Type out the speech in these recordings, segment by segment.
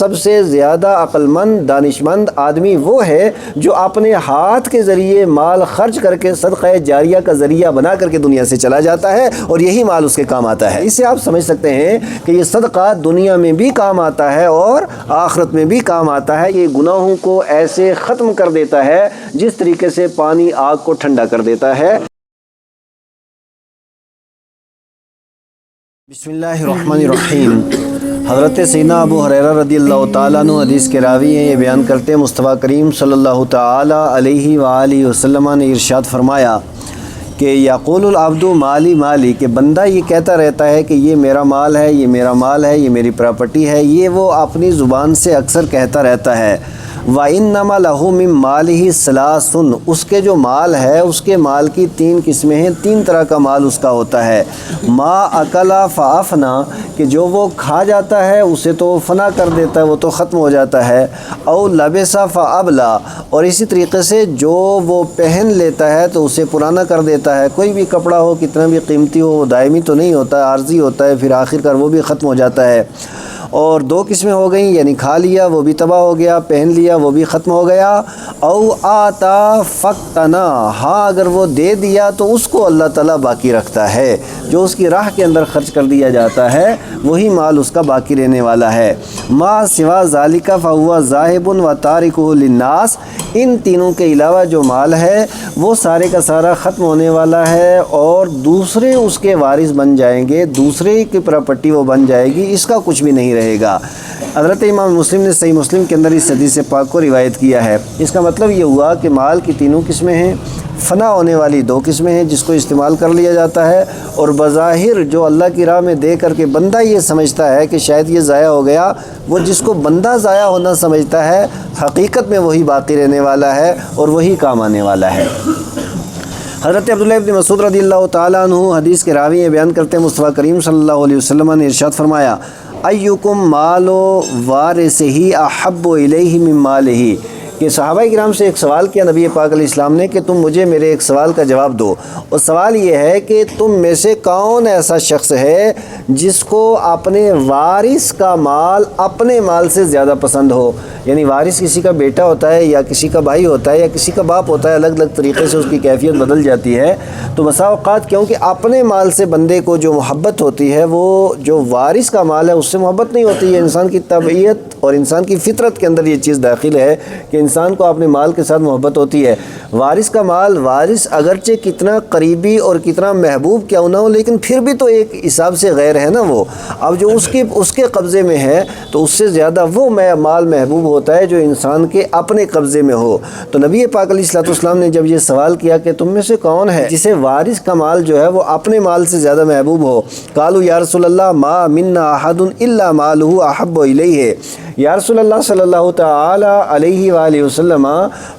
سب سے زیادہ عقل مند دانشمند آدمی وہ ہے جو اپنے ہاتھ کے ذریعے مال خرچ کر کے صدقہ جاریہ کا ذریعہ بنا کر کے دنیا سے چلا جاتا ہے اور یہی مال اس کے کام آتا ہے۔ اس سے آپ سمجھ سکتے ہیں کہ یہ صدقہ دنیا میں بھی کام آتا ہے اور آخرت میں بھی کام آتا ہے۔ یہ گناہوں کو ایسے ختم کر دیتا ہے جس طریقے سے پانی آگ کو ٹھنڈا کر دیتا ہے۔ بسم اللہ الرحمن الرحیم۔ حضرت سیدنا ابو ہریرہ رضی اللہ تعالیٰ عنہ حدیث کے راوی ہیں، یہ بیان کرتے ہیں مصطفیٰ کریم صلی اللہ تعالیٰ علیہ وآلہ وسلم نے ارشاد فرمایا کہ یقول العبد مالی مالی، کہ بندہ یہ کہتا رہتا ہے کہ یہ میرا مال ہے، یہ میرا مال ہے، یہ میری پراپرٹی ہے، یہ وہ اپنی زبان سے اکثر کہتا رہتا ہے۔ وَإِنَّمَا لَهُ مِن مَالِهِ ثَلَاثٌ، اس کے جو مال ہے اس کے مال کی 3 قسمیں ہیں، 3 طرح کا مال اس کا ہوتا ہے۔ ما اکلا فافنا، کہ جو وہ کھا جاتا ہے اسے تو وہ فنا کر دیتا ہے، وہ تو ختم ہو جاتا ہے۔ او لبسا فابلا، اور اسی طریقے سے جو وہ پہن لیتا ہے تو اسے پرانا کر دیتا ہے۔ کوئی بھی کپڑا ہو کتنا بھی قیمتی ہو وہ دائمی تو نہیں ہوتا ہے، عارضی ہوتا ہے، پھر آخر کار وہ بھی ختم ہو جاتا ہے۔ اور 2 قسمیں ہو گئیں، یعنی کھا لیا وہ بھی تباہ ہو گیا، پہن لیا وہ بھی ختم ہو گیا۔ او آتا فقتنا، ہاں اگر وہ دے دیا تو اس کو اللہ تعالیٰ باقی رکھتا ہے، جو اس کی راہ کے اندر خرچ کر دیا جاتا ہے وہی مال اس کا باقی رہنے والا ہے۔ ما سوا ذالک فہو ذاہب و تارکہ للناس، ان تینوں کے علاوہ جو مال ہے وہ سارے کا سارا ختم ہونے والا ہے اور دوسرے اس کے وارث بن جائیں گے، دوسرے کی پراپرٹی وہ بن جائے گی، اس کا کچھ بھی نہیں رہے گا۔ حضرت امام مسلم نے صحیح مسلم کے اندر اس حدیث پاک کو روایت کیا ہے۔ اس کا مطلب یہ ہوا کہ مال کی 3 قسمیں ہیں، فنا ہونے والی 2 قسمیں ہیں جس کو استعمال کر لیا جاتا ہے، اور بظاہر جو اللہ کی راہ میں دے کر کے بندہ یہ سمجھتا ہے کہ شاید یہ ضائع ہو گیا، وہ جس کو بندہ ضائع ہونا سمجھتا ہے حقیقت میں وہی باقی رہنے والا ہے اور وہی کام آنے والا ہے۔ حضرت عبداللہ ابن مسعود رضی اللہ تعالیٰ عنہ حدیث کے راوی ہیں، بیان کرتے ہیں مصطفیٰ کریم صلی اللہ علیہ وسلم نے ارشاد فرمایا ایکم مال وارثہ احب الیہ من مالہ، کہ صحابہ کرام سے ایک سوال کیا نبی پاک علیہ السلام نے کہ تم مجھے میرے ایک سوال کا جواب دو، اور سوال یہ ہے کہ تم میں سے کون ایسا شخص ہے جس کو اپنے وارث کا مال اپنے مال سے زیادہ پسند ہو؟ یعنی وارث کسی کا بیٹا ہوتا ہے یا کسی کا بھائی ہوتا ہے یا کسی کا باپ ہوتا ہے، الگ الگ طریقے سے اس کی کیفیت بدل جاتی ہے، تو بسا اوقات کیونکہ اپنے مال سے بندے کو جو محبت ہوتی ہے وہ جو وارث کا مال ہے اس سے محبت نہیں ہوتی ہے۔ انسان کی طبیعت اور انسان کی فطرت کے اندر یہ چیز داخل ہے کہ انسان کو اپنے مال کے ساتھ محبت ہوتی ہے۔ وارث کا مال، وارث اگرچہ کتنا قریبی اور کتنا محبوب کیوں نہ ہو لیکن پھر بھی تو ایک حساب سے غیر ہے نا وہ، اب جو اس کے قبضے میں ہے تو اس سے زیادہ وہ مال محبوب ہوتا ہے جو انسان کے اپنے قبضے میں ہو۔ تو نبی پاک علیہ الصلوۃ والسلام نے جب یہ سوال کیا کہ تم میں سے کون ہے جسے وارث کا مال جو ہے وہ اپنے مال سے زیادہ محبوب ہو، قالوا یا رسول اللہ ما منا احد الا مالہ احب الیہ، یا رسول اللہ صلی اللہ تعالی علیہ وآلہ وسلم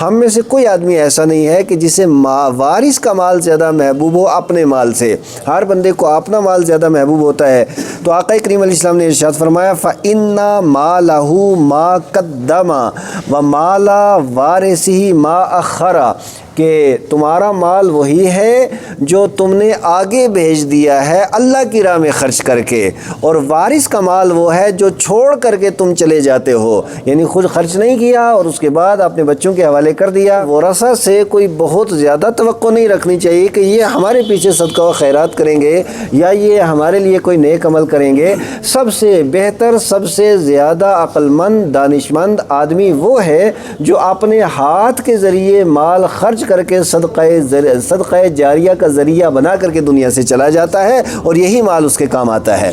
ہم میں سے کوئی آدمی ایسا نہیں ہے کہ جسے وارث کا مال زیادہ محبوب ہو اپنے مال سے، ہر بندے کو اپنا مال زیادہ محبوب ہوتا ہے۔ تو آقا کریم علیہ السلام نے ارشاد فرمایا فَإِنَّ مَالَهُ مَا قَدَّمَ وَمَالَ وَارِثِهِ مَا أَخَّرَ، کہ تمہارا مال وہی ہے جو تم نے آگے بھیج دیا ہے اللہ کی راہ میں خرچ کر کے، اور وارث کا مال وہ ہے جو چھوڑ کر کے تم چلے جاتے ہو، یعنی خود خرچ نہیں کیا اور اس کے بعد اپنے بچوں کے حوالے کر دیا۔ ورثہ سے کوئی بہت زیادہ توقع نہیں رکھنی چاہیے کہ یہ ہمارے پیچھے صدقہ و خیرات کریں گے یا یہ ہمارے لیے کوئی نیک عمل کریں گے۔ سب سے بہتر، سب سے زیادہ عقل مند دانشمند آدمی وہ ہے جو اپنے ہاتھ کے ذریعے مال خرچ کر کے صدقہ جاریہ کا ذریعہ بنا کر کے دنیا سے چلا جاتا ہے اور یہی مال اس کے کام آتا ہے۔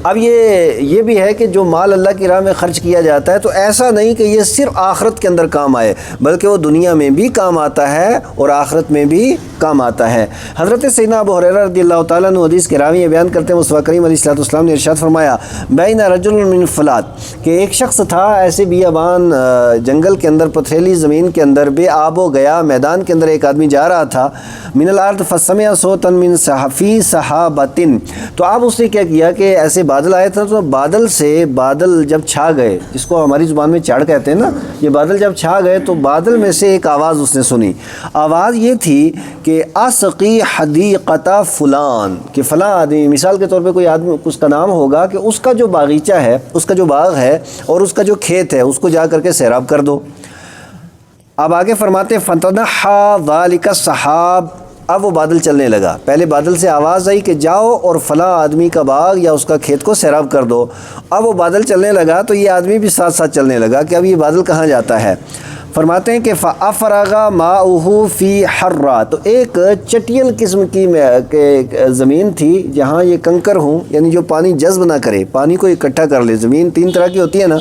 اب یہ بھی ہے کہ جو مال اللہ کی راہ میں خرچ کیا جاتا ہے تو ایسا نہیں کہ یہ صرف آخرت کے اندر کام آئے بلکہ وہ دنیا میں بھی کام آتا ہے اور آخرت میں بھی کام آتا ہے۔ حضرت سیدنا ابو ہریرہ رضی اللہ تعالیٰ عنہ حدیث کے راوی بیان کرتے ہیں مصطفیٰ کریم علیہ الصلوۃ والسلام نے ارشاد فرمایا بین رجل من فلات، کہ ایک شخص تھا ایسے بیابان جنگل کے اندر، پتھریلی زمین کے اندر، بے آب و گیا میدان کے اندر ایک آدمی جا رہا تھا، من الارض فسمع صوتا من فی سحابۃ، تو اب اس نے کیا کیا کہ ایسے بادل آئے تھے تو بادل جب چھا گئے، جس کو ہماری زبان میں چڑھ کہتے ہیں نا، یہ بادل جب چھا گئے تو بادل میں سے ایک آواز اس نے سنی۔ آواز یہ تھی کہ اسقی حدیقۃ فلان، کہ فلاں آدمی، مثال کے طور پہ کوئی آدمی، اس کا نام ہوگا کہ اس کا جو باغیچہ ہے، اس کا جو باغ ہے اور اس کا جو کھیت ہے، اس کو جا کر کے سیراب کر دو۔ اب آگے فرماتے فَتَنَحَّى ذَلِكَ السَّحَابُ، اب وہ بادل چلنے لگا۔ پہلے بادل سے آواز آئی کہ جاؤ اور فلاں آدمی کا باغ یا اس کا کھیت کو سیراب کر دو۔ اب وہ بادل چلنے لگا تو یہ آدمی بھی ساتھ ساتھ چلنے لگا کہ اب یہ بادل کہاں جاتا ہے۔ فرماتے ہیں کہ فَأَفْرَغَ مَاؤُهُ فِي حَرَّةٍ، تو ایک چٹیل قسم کی زمین تھی جہاں یہ کنکر ہوں، یعنی جو پانی جذب نہ کرے، پانی کو اکٹھا کر لے۔ زمین تین طرح کی ہوتی ہے نا،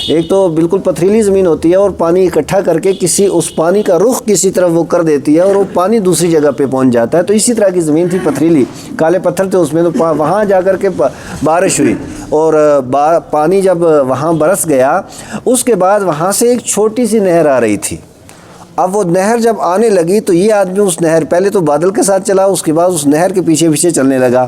ایک تو بالکل پتھریلی زمین ہوتی ہے اور پانی اکٹھا کر کے اس پانی کا رخ کسی طرف وہ کر دیتی ہے اور وہ پانی دوسری جگہ پہ پہنچ جاتا ہے۔ تو اسی طرح کی زمین تھی، پتھریلی، کالے پتھر تھے اس میں، تو وہاں جا کر کے بارش ہوئی اور پانی جب وہاں برس گیا، اس کے بعد وہاں سے ایک چھوٹی سی نہر آ رہی تھی۔ اب وہ نہر جب آنے لگی تو یہ آدمی اس نہر، پہلے تو بادل کے ساتھ چلا، اس کے بعد اس نہر کے پیچھے پیچھے چلنے لگا،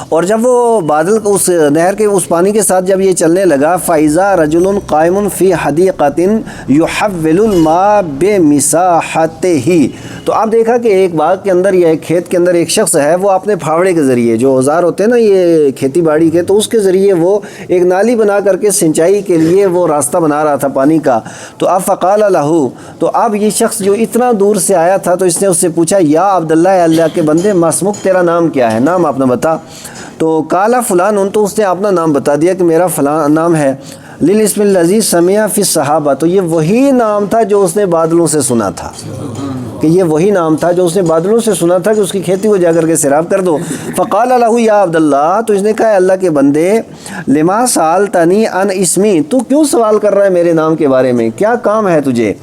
اور جب وہ بادل کو اس نہر کے اس پانی کے ساتھ جب یہ چلنے لگا، فَإِذَا رَجُلٌ قَائِمٌ فِي حَدِيقَةٍ يُحَوِّلُ الْمَاءَ بِمِسَاحَتِهِ، تو آپ دیکھا کہ ایک باغ کے اندر یا ایک کھیت کے اندر ایک شخص ہے، وہ اپنے پھاوڑے کے ذریعے، جو اوزار ہوتے ہیں نا یہ کھیتی باڑی کے، تو اس کے ذریعے وہ ایک نالی بنا کر کے سنچائی کے لیے وہ راستہ بنا رہا تھا پانی کا۔ تو اب فَقَالَ لَهُ، تو اب یہ شخص جو اتنا دور سے آیا تھا تو اس نے اس سے پوچھا، یا عبداللہ، اللہ کے بندے، ما اسمک، تیرا نام کیا ہے، نام اپنا بتا۔ تو کالا فلان، تو اس نے اپنا نام بتا دیا کہ میرا فلاں نام ہے۔ للاسم الذی سمع فی الصحابہ، تو یہ وہی نام تھا جو اس نے بادلوں سے سنا تھا، کہ یہ وہی نام تھا جو اس نے بادلوں سے سنا تھا کہ اس کی کھیتی کو جا کر کے سیراب کر دو۔ فقال له یا عبداللہ، تو اس نے کہا اللہ کے بندے، لما سألتنی عن اسمی، تو کیوں سوال کر رہا ہے میرے نام کے بارے میں، کیا کام ہے تجھے؟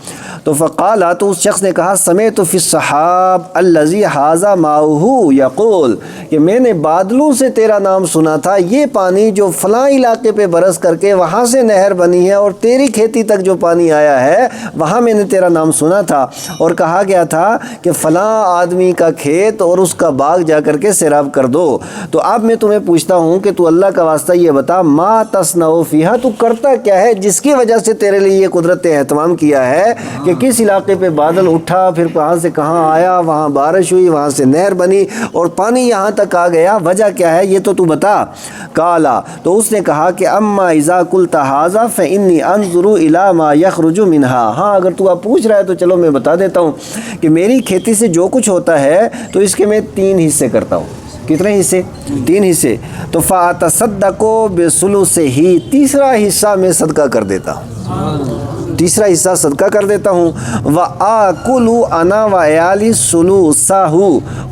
تو فقال، تو اس شخص نے کہا، سمعت فی السحاب الذی ھذا ماؤہ یقول، کہ میں نے بادلوں سے تیرا نام سنا تھا، یہ پانی جو فلاں علاقے پہ برس کر کے وہاں سے نہر بنی ہے اور تیری کھیتی تک جو پانی آیا ہے وہاں میں نے تیرا نام سنا تھا، اور کہا گیا تھا کہ فلاں آدمی کا کھیت اور اس کا باغ جا کر کے سیراب کر دو۔ تو اب میں تمہیں پوچھتا ہوں کہ تو اللہ کا واسطہ یہ بتا، ما تصنع فیہا، تو کرتا کیا ہے جس کی وجہ سے تیرے لیے یہ قدرت نے اہتمام کیا ہے کہ کس علاقے پہ بادل اٹھا، پھر کہاں سے کہاں آیا، وہاں بارش ہوئی، وہاں سے نہر بنی اور پانی یہاں تک آ گیا، وجہ کیا ہے یہ تو بتا۔ کالا، تو اس نے کہا کہ اما اذا قلت ھذا فانی انظر الی ما یخرج منہا، ہاں اگر تو اب پوچھ رہا ہے تو چلو میں بتا دیتا ہوں کہ میری کھیتی سے جو کچھ ہوتا ہے تو اس کے میں 3 حصے کرتا ہوں۔ کتنے حصے؟ 3 حصے۔ تو فاتصدق بثلثہ، تیسرا حصہ میں صدقہ کر دیتا ہوں، تیسرا حصہ صدقہ کر دیتا ہوں۔ وآکل انا وعیالی ثلثہ،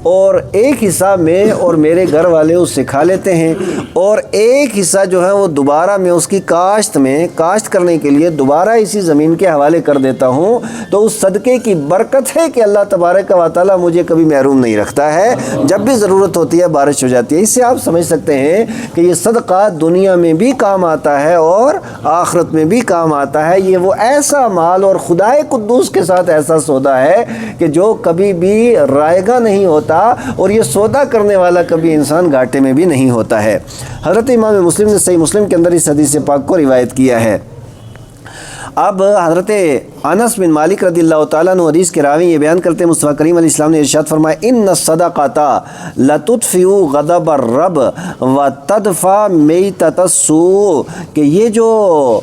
اور ایک حصہ میں اور میرے گھر والے اس سے کھا لیتے ہیں، اور ایک حصہ جو ہے وہ دوبارہ میں اس کی کاشت کرنے کے لیے دوبارہ اسی زمین کے حوالے کر دیتا ہوں۔ تو اس صدقے کی برکت ہے کہ اللہ تبارک و تعالیٰ مجھے کبھی محروم نہیں رکھتا ہے، جب بھی ضرورت ہوتی ہے بارش ہو جاتی ہے۔ اس سے آپ سمجھ سکتے ہیں کہ یہ صدقہ دنیا میں بھی کام آتا ہے اور آخرت میں بھی کام آتا ہے۔ یہ وہ ایسا مال اور خدائے قدوس کے ساتھ ایسا سودا ہے کہ جو کبھی بھی رائگاں نہیں ہوتا، اور یہ سودا کرنے والا کبھی انسان گھاٹے میں بھی نہیں ہوتا ہے۔ حضرت امام مسلم نے صحیح مسلم کے اندر اس حدیث پاک کو روایت کیا ہے۔ اب حضرت انس بن مالک رضی اللہ تعالیٰ عنہ حدیث کے راوی یہ بیان کرتے ہیں، مصطفیٰ کریم علیہ السلام نے ارشاد فرمایا، ان الصدقۃ لتطفئ غضب الرب وتدفع میتۃ السوء، کہ یہ جو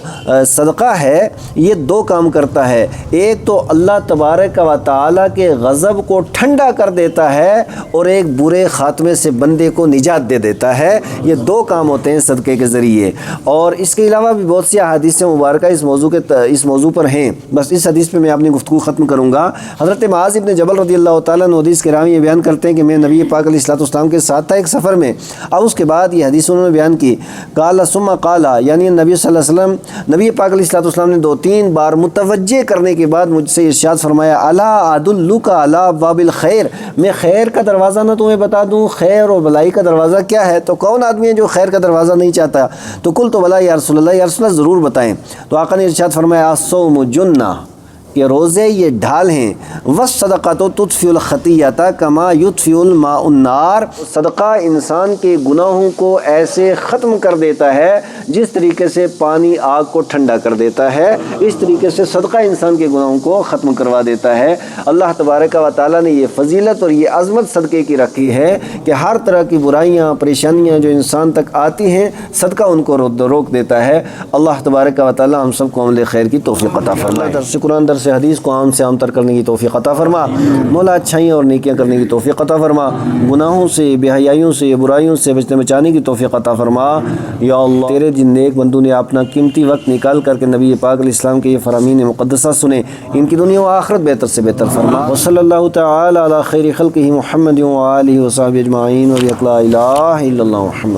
صدقہ ہے یہ 2 کام کرتا ہے، ایک تو اللہ تبارک و تعالیٰ کے غضب کو ٹھنڈا کر دیتا ہے اور ایک برے خاتمے سے بندے کو نجات دے دیتا ہے۔ یہ 2 کام ہوتے ہیں صدقے کے ذریعے، اور اس کے علاوہ بھی بہت سی احادیث مبارکہ اس موضوع پر ہیں، بس اس حدیث پہ میں اپنی گفتگو ختم کروں گا۔ حضرت معاذ بن جبل رضی اللہ تعالیٰ عنہ حدیث کے راوی یہ بیان کرتے ہیں کہ میں نبی پاک علیہ الصلوۃ والسلام کے ساتھ تھا ایک سفر میں، اور اس کے بعد یہ حدیث انہوں نے بیان کی، قال ثم قال، یعنی نبی صلی اللہ علیہ وسلم، نبی پاک علیہ الصلوۃ والسلام نے 2-3 بار متوجہ کرنے کے بعد مجھ سے ارشاد فرمایا، الا ادلک علی ابواب الخیر، میں خیر کا دروازہ نہ تمہیں بتا دوں، خیر اور بھلائی کا دروازہ کیا ہے؟ تو کون آدمی ہے جو خیر کا دروازہ نہیں چاہتا؟ تو قلت بلا یا رسول اللہ، یا رسول اللہ ضرور بتائیں۔ تو آقا نے ارشاد فرمایا، الصوم جنہ، کہ روزے یہ ڈھال ہیں، والصدقۃ تطفئ الخطیۃ کما یطفئ الماء النار، صدقہ انسان کے گناہوں کو ایسے ختم کر دیتا ہے جس طریقے سے پانی آگ کو ٹھنڈا کر دیتا ہے، اس طریقے سے صدقہ انسان کے گناہوں کو ختم کروا دیتا ہے۔ اللہ تبارک و تعالیٰ نے یہ فضیلت اور یہ عظمت صدقے کی رکھی ہے کہ ہر طرح کی برائیاں پریشانیاں جو انسان تک آتی ہیں صدقہ ان کو روک دیتا ہے۔ اللہ تبارک و تعالیٰ ہم سب کو عمل خیر کی توفیق عطا فرمائے، درس قرآن درس حدیث کو عام سے عام تر کرنے کی توفیق عطا فرما، مولا اچھائیاں اور نیکیاں کرنے کی توفیق عطا فرما، گناہوں سے بے حیائیوں سے برائیوں سے بچنے بچانے کی توفیق عطا فرما۔ یا اللہ تیرے جن نیک بندوں نے اپنا قیمتی وقت نکال کر کے نبی پاک علیہ السلام کے یہ فرامین مقدسہ سنے، ان کی دنیا و آخرت بہتر سے بہتر فرما۔ وصلی اللہ تعالی علی خیر خلقہ محمد و آلہ و صحبہ اجمعین و لا الہ الا اللہ محمد۔